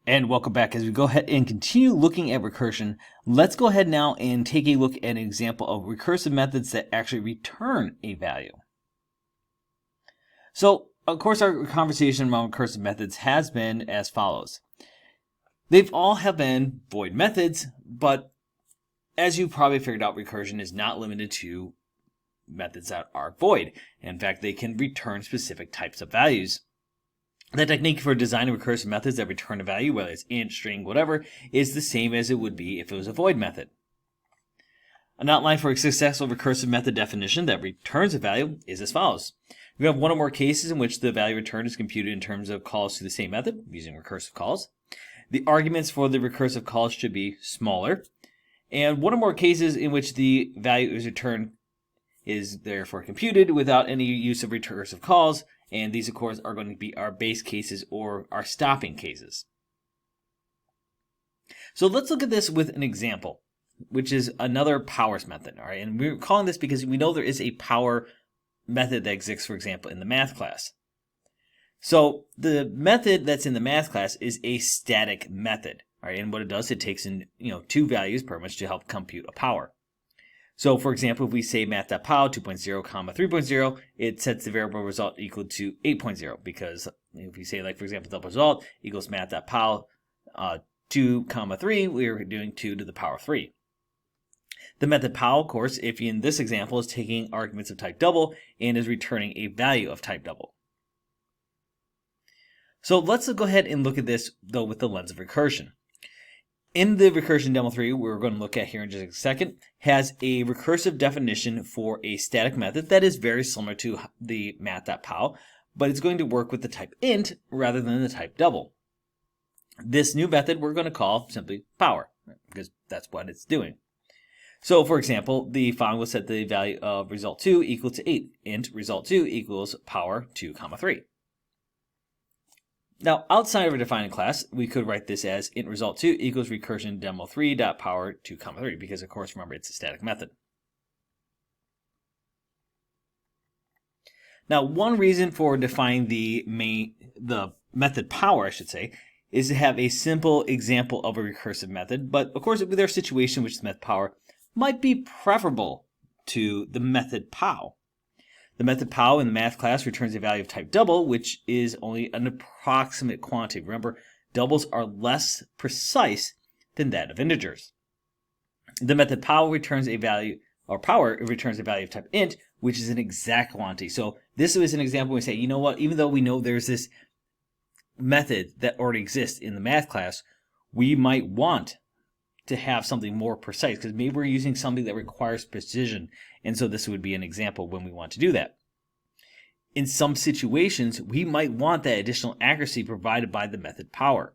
And welcome back. As we go ahead and continue looking at recursion, let's go ahead now and take a look at an example of recursive methods that actually return a value. So, of course, our conversation around recursive methods has been as follows. They've all have been void methods, but as you probably figured out, recursion is not limited to methods that are void. In fact, they can return specific types of values. The technique for designing recursive methods that return a value, whether it's int, string, whatever, is the same as it would be if it was a void method. An outline for a successful recursive method definition that returns a value is as follows. We have one or more cases in which the value returned is computed in terms of calls to the same method using recursive calls. The arguments for the recursive calls should be smaller. And one or more cases in which the value is returned is therefore computed without any use of recursive calls. And these, of course, are going to be our base cases or our stopping cases. So let's look at this with an example, which is another powers method. All right, and we're calling this because we know there is a power method that exists, for example, in the math class. So the method that's in the math class is a static method. All right, and what it does, it takes in two values per much to help compute a power. So, for example, if we say math.pow 2.0, 3.0, it sets the variable result equal to 8.0 because if we say, like, for example, double result equals math.pow 2, 3, we're doing 2 to the power 3. The method pow, of course, if in this example, is taking arguments of type double and is returning a value of type double. So let's go ahead and look at this, though, with the lens of recursion. In the recursion demo 3, we're going to look at here in just a second, has a recursive definition for a static method that is very similar to the math.pow, but it's going to work with the type int rather than the type double. This new method we're going to call simply power, because that's what it's doing. So, for example, the following will set the value of result2 equal to 8. Int result2 equals power 2, 3. Now, outside of a defining class, we could write this as int result2 equals recursion demo3.power 2, 3, because, of course, remember, it's a static method. Now, one reason for defining the method power, I should say, is to have a simple example of a recursive method, but, of course, there are situations in which the method power might be preferable to the method pow. The method pow in the math class returns a value of type double, which is only an approximate quantity. Remember, doubles are less precise than that of integers. The method pow returns a value, or power returns a value of type int, which is an exact quantity. So this is an example where we say, you know what, even though we know there's this method that already exists in the math class, we might want to have something more precise because maybe we're using something that requires precision, and so this would be an example when we want to do that. In some situations, we might want that additional accuracy provided by the method power.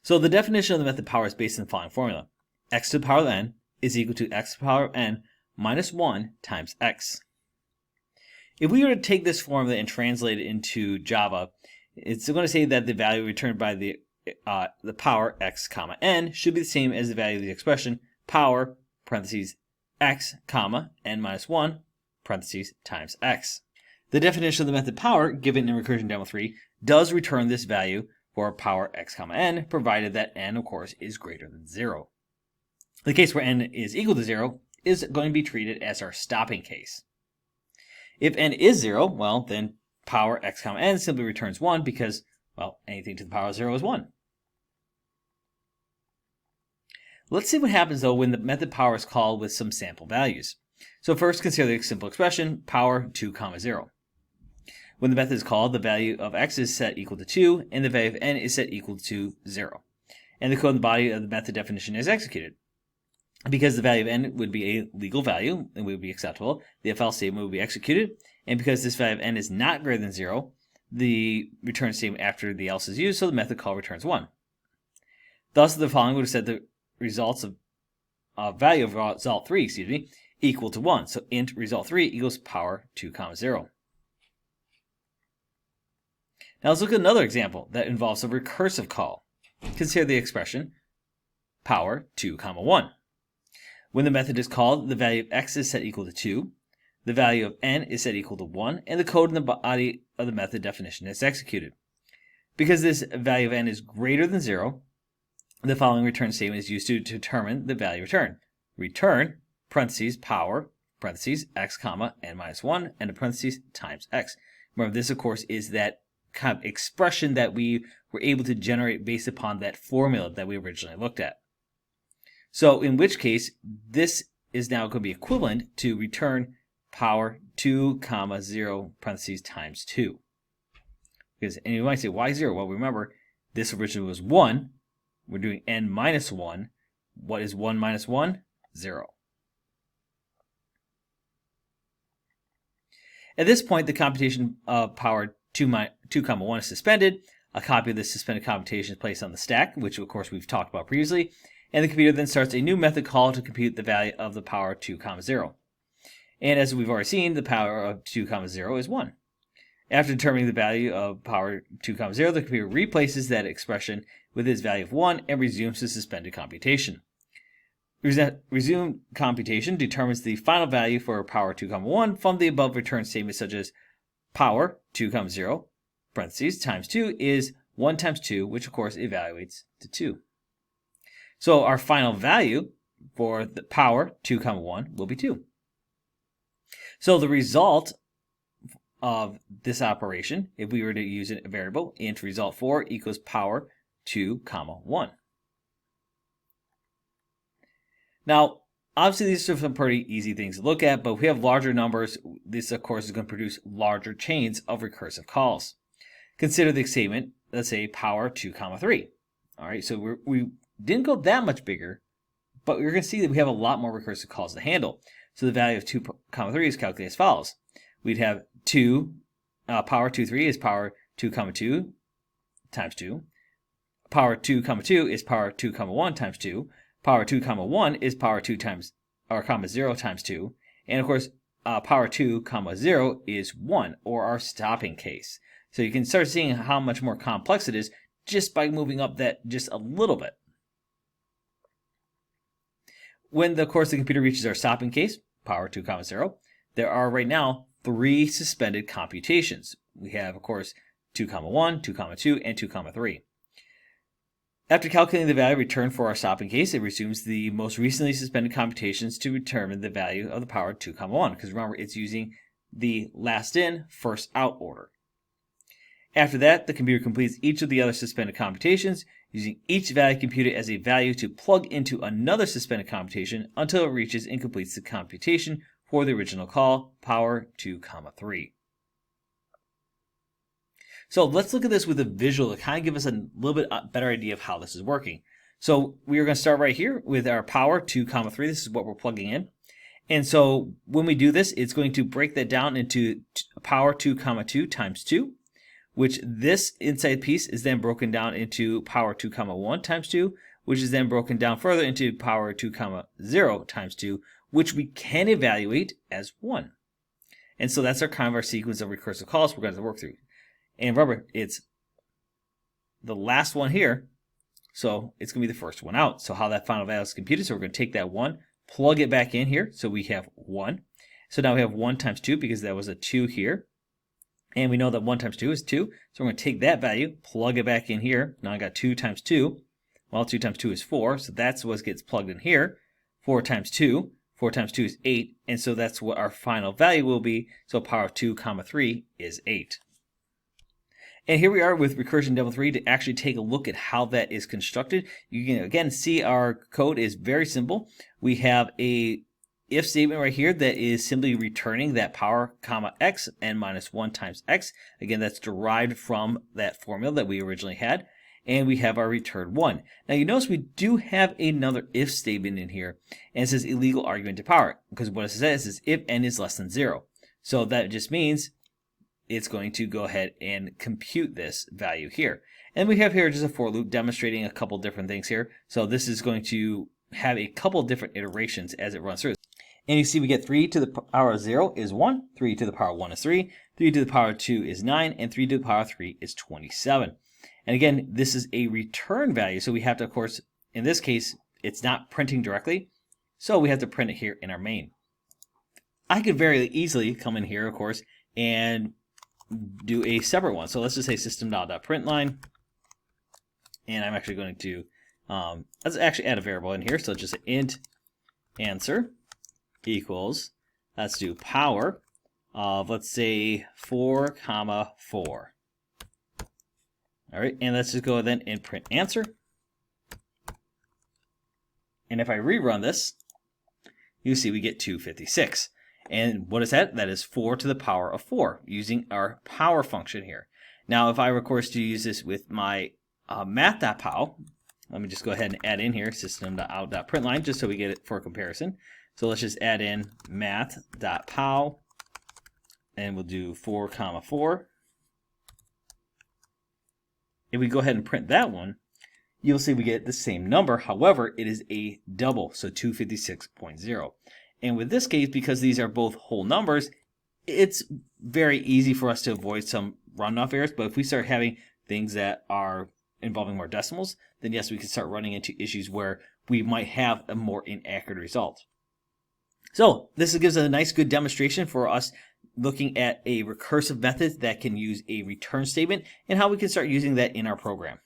So the definition of the method power is based on the following formula. X to the power of n is equal to x to the power of n minus 1 times x. If we were to take this formula and translate it into Java, it's going to say that the value returned by the power x comma n should be the same as the value of the expression power parentheses x comma n minus 1 parentheses times x. The definition of the method power given in recursion demo 3 does return this value for power x comma n, provided that n, of course, is greater than 0. The case where n is equal to 0 is going to be treated as our stopping case. If n is 0, well, then power x comma n simply returns 1 because, well, anything to the power of 0 is 1. Let's see what happens, though, when the method power is called with some sample values. So first, consider the simple expression, power 2, 0. When the method is called, the value of x is set equal to 2, and the value of n is set equal to 0. And the code in the body of the method definition is executed. Because the value of n would be a legal value and would be acceptable, the if else statement would be executed. And because this value of n is not greater than 0, the return statement after the else is used, so the method call returns 1. Thus, the following would have set the results of value of result 3, equal to 1. So int result 3 equals power 2, 0. Now let's look at another example that involves a recursive call. Consider the expression power 2, 1. When the method is called, the value of x is set equal to 2, the value of n is set equal to 1, and the code in the body of the method definition is executed. Because this value of n is greater than 0, the following return statement is used to determine the value returned. Return, parentheses, power, parentheses, x, comma, n minus 1, and the parentheses times x. Remember, this, of course, is that kind of expression that we were able to generate based upon that formula that we originally looked at. So in which case, this is now going to be equivalent to return power 2, comma, 0, parentheses, times 2. And you might say, why 0? Well, remember, this originally was 1. We're doing n minus 1. What is 1 minus 1? 0. At this point, the computation of power 2, 1 is suspended. A copy of this suspended computation is placed on the stack, which of course we've talked about previously. And the computer then starts a new method call to compute the value of the power 2, 0. And as we've already seen, the power of 2, 0 is 1. After determining the value of power 2, 0, the computer replaces that expression with its value of 1 and resumes the suspended computation. Resumed computation determines the final value for power 2, 1 from the above return statements such as power 2, 0, parentheses, times 2 is 1 times 2, which of course evaluates to 2. So our final value for the power 2, 1 will be 2. So the result of this operation, if we were to use a variable, int result 4 equals power 2, 1. Now, obviously these are some pretty easy things to look at, but if we have larger numbers, this of course is going to produce larger chains of recursive calls. Consider the statement, let's say power 2, 3. All right, so we didn't go that much bigger, but we're going to see that we have a lot more recursive calls to handle. So the value of 2, 3 is calculated as follows. We'd have 2, power 2, 3 is power 2, 2 times 2. Power 2, 2 is power 2, 1 times 2. Power 2, 1 is power 2 times, or comma 0 times 2. And of course, power 2, 0 is 1, or our stopping case. So you can start seeing how much more complex it is just by moving up that just a little bit. When, of course, the computer reaches our stopping case, power 2, 0, there are right now 3 suspended computations. We have, of course, 2, 1, 2, 2, and 2, 3. After calculating the value returned for our stopping case, it resumes the most recently suspended computations to determine the value of the power 2, 1, because remember, it's using the last in, first out order. After that, the computer completes each of the other suspended computations, using each value computed as a value to plug into another suspended computation until it reaches and completes the computation for the original call, power 2, 3. So let's look at this with a visual to kind of give us a little bit better idea of how this is working. So we are going to start right here with our power 2, 3. This is what we're plugging in. And so when we do this, it's going to break that down into power 2, 2 times 2, which this inside piece is then broken down into power 2, 1 times 2, which is then broken down further into power 2, 0 times 2, which we can evaluate as 1. And so that's our kind of our sequence of recursive calls we're going to work through. And remember, it's the last one here, so it's going to be the first one out. So how that final value is computed, so we're going to take that 1, plug it back in here, so we have 1. So now we have 1 times 2 because that was a 2 here. And we know that 1 times 2 is 2, so we're going to take that value, plug it back in here. Now I got 2 times 2. Well, 2 times 2 is 4, so that's what gets plugged in here. 4 times 2. 4 times 2 is 8, and so that's what our final value will be. So power 2, 3 is 8. And here we are with Recursion Demo 3 to actually take a look at how that is constructed. You can again see our code is very simple. We have a if statement right here that is simply returning that power, x, n minus 1 times x. Again, that's derived from that formula that we originally had. And we have our return 1. Now you notice we do have another if statement in here, and it says illegal argument to power, because what it says is if n is less than 0. So that just means it's going to go ahead and compute this value here. And we have here just a for loop demonstrating a couple different things here. So this is going to have a couple different iterations as it runs through. And you see we get 3 to the power of 0 is 1, 3 to the power of 1 is 3, 3 to the power of 2 is 9, and 3 to the power of 3 is 27. And again, this is a return value, so we have to, of course, in this case, it's not printing directly, so we have to print it here in our main. I could very easily come in here, of course, and do a separate one. So let's just say system.println, and I'm actually going to let's actually add a variable in here. So let's just say int answer equals, let's do power of, let's say 4, 4. All right, and let's just go then and print answer. And if I rerun this, you see we get 256. And what is that? That is 4 to the power of 4 using our power function here. Now, if I were, of course, to use this with my math.pow, let me just go ahead and add in here system.out.println just so we get it for comparison. So let's just add in math.pow, and we'll do 4, 4. If we go ahead and print that one, you'll see we get the same number. However, it is a double, so 256.0. And with this case, because these are both whole numbers, it's very easy for us to avoid some runoff errors. But if we start having things that are involving more decimals, then yes, we can start running into issues where we might have a more inaccurate result. So this gives a nice good demonstration for us looking at a recursive method that can use a return statement and how we can start using that in our program.